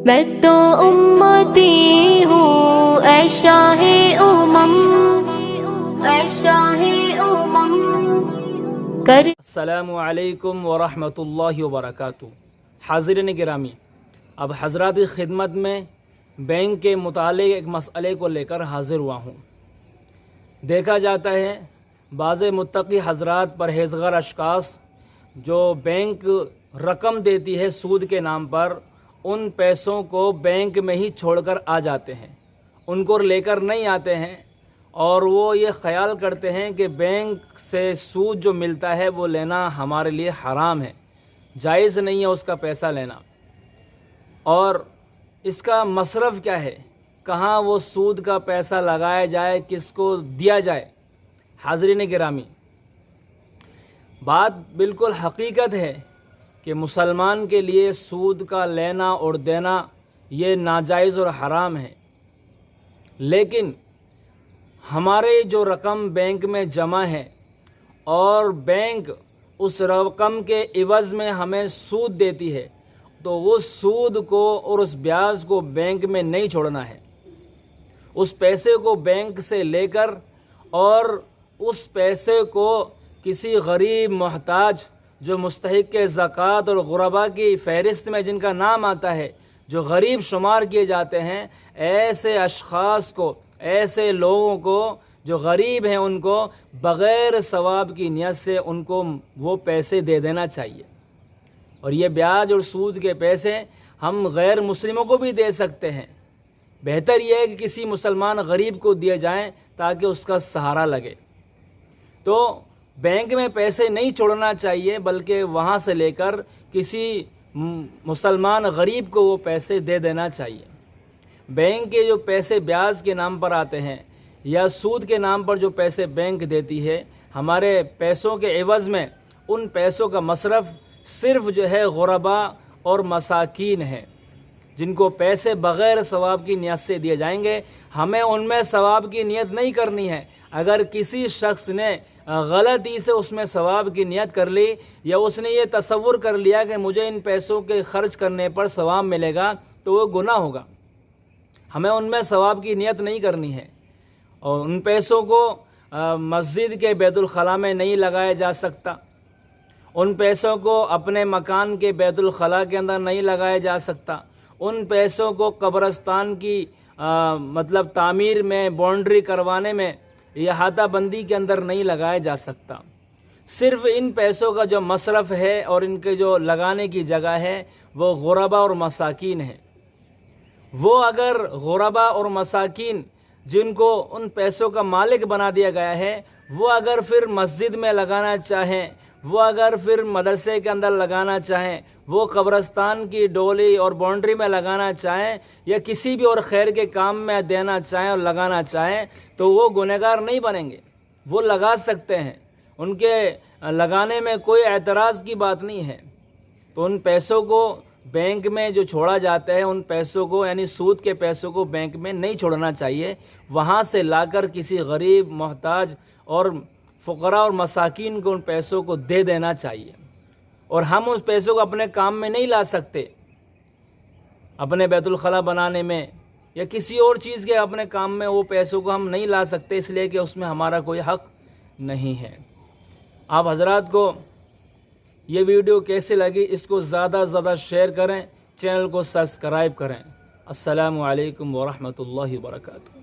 میں تو امتی ہوں اے شاہ امم، اے شاہ امم کر۔ السلام علیکم ورحمۃ اللہ وبرکاتہ۔ حاضرین گرامی، اب حضرات کی خدمت میں بینک کے متعلق ایک مسئلے کو لے کر حاضر ہوا ہوں۔ دیکھا جاتا ہے بعض متقی حضرات پرہیزگار اشخاص جو بینک رقم دیتی ہے سود کے نام پر، ان پیسوں کو بینک میں ہی چھوڑ کر آ جاتے ہیں، ان کو لے کر نہیں آتے ہیں، اور وہ یہ خیال کرتے ہیں کہ بینک سے سود جو ملتا ہے وہ لینا ہمارے لیے حرام ہے، جائز نہیں ہے اس کا پیسہ لینا۔ اور اس کا مصرف کیا ہے، کہاں وہ سود کا پیسہ لگایا جائے، کس کو دیا جائے؟ حاضرین گرامی، بات بالکل حقیقت ہے کہ مسلمان کے لیے سود کا لینا اور دینا یہ ناجائز اور حرام ہے، لیکن ہمارے جو رقم بینک میں جمع ہے اور بینک اس رقم کے عوض میں ہمیں سود دیتی ہے، تو اس سود کو اور اس بیاج کو بینک میں نہیں چھوڑنا ہے۔ اس پیسے کو بینک سے لے کر اور اس پیسے کو کسی غریب محتاج جو مستحق زکوٰۃ اور غرباء کی فہرست میں جن کا نام آتا ہے، جو غریب شمار کیے جاتے ہیں، ایسے اشخاص کو، ایسے لوگوں کو جو غریب ہیں، ان کو بغیر ثواب کی نیت سے ان کو وہ پیسے دے دینا چاہیے۔ اور یہ بیاج اور سود کے پیسے ہم غیر مسلموں کو بھی دے سکتے ہیں۔ بہتر یہ ہے کہ کسی مسلمان غریب کو دیے جائیں تاکہ اس کا سہارا لگے۔ تو بینک میں پیسے نہیں چھوڑنا چاہیے، بلکہ وہاں سے لے کر کسی مسلمان غریب کو وہ پیسے دے دینا چاہیے۔ بینک کے جو پیسے بیاج کے نام پر آتے ہیں یا سود کے نام پر جو پیسے بینک دیتی ہے، ہمارے پیسوں کے عوض میں ان پیسوں کا مصرف صرف جو ہے غرباء اور مساکین ہے، جن کو پیسے بغیر ثواب کی نیت سے دیے جائیں گے۔ ہمیں ان میں ثواب کی نیت نہیں کرنی ہے۔ اگر کسی شخص نے غلطی سے اس میں ثواب کی نیت کر لی، یا اس نے یہ تصور کر لیا کہ مجھے ان پیسوں کے خرچ کرنے پر ثواب ملے گا، تو وہ گناہ ہوگا۔ ہمیں ان میں ثواب کی نیت نہیں کرنی ہے، اور ان پیسوں کو مسجد کے بیت الخلاء میں نہیں لگایا جا سکتا، ان پیسوں کو اپنے مکان کے بیت الخلاء کے اندر نہیں لگایا جا سکتا، ان پیسوں کو قبرستان کی تعمیر میں، باؤنڈری کروانے میں، احاطہ بندی کے اندر نہیں لگایا جا سکتا۔ صرف ان پیسوں کا جو مصرف ہے اور ان کے جو لگانے کی جگہ ہے وہ غرباء اور مساکین ہے۔ وہ اگر غرباء اور مساکین جن کو ان پیسوں کا مالک بنا دیا گیا ہے، وہ اگر پھر مسجد میں لگانا چاہیں، وہ اگر پھر مدرسے کے اندر لگانا چاہیں، وہ قبرستان کی ڈولی اور باؤنڈری میں لگانا چاہیں، یا کسی بھی اور خیر کے کام میں دینا چاہیں اور لگانا چاہیں، تو وہ گنہگار نہیں بنیں گے، وہ لگا سکتے ہیں، ان کے لگانے میں کوئی اعتراض کی بات نہیں ہے۔ تو ان پیسوں کو بینک میں جو چھوڑا جاتا ہے، ان پیسوں کو یعنی سود کے پیسوں کو بینک میں نہیں چھوڑنا چاہیے، وہاں سے لا کر کسی غریب، محتاج اور فقراء اور مساکین کو ان پیسوں کو دے دینا چاہیے۔ اور ہم اس پیسوں کو اپنے کام میں نہیں لا سکتے، اپنے بیت الخلاء بنانے میں یا کسی اور چیز کے اپنے کام میں وہ پیسوں کو ہم نہیں لا سکتے، اس لیے کہ اس میں ہمارا کوئی حق نہیں ہے۔ آپ حضرات کو یہ ویڈیو کیسے لگی، اس کو زیادہ سے زیادہ شیئر کریں، چینل کو سبسکرائب کریں۔ السلام علیکم ورحمۃ اللہ وبرکاتہ۔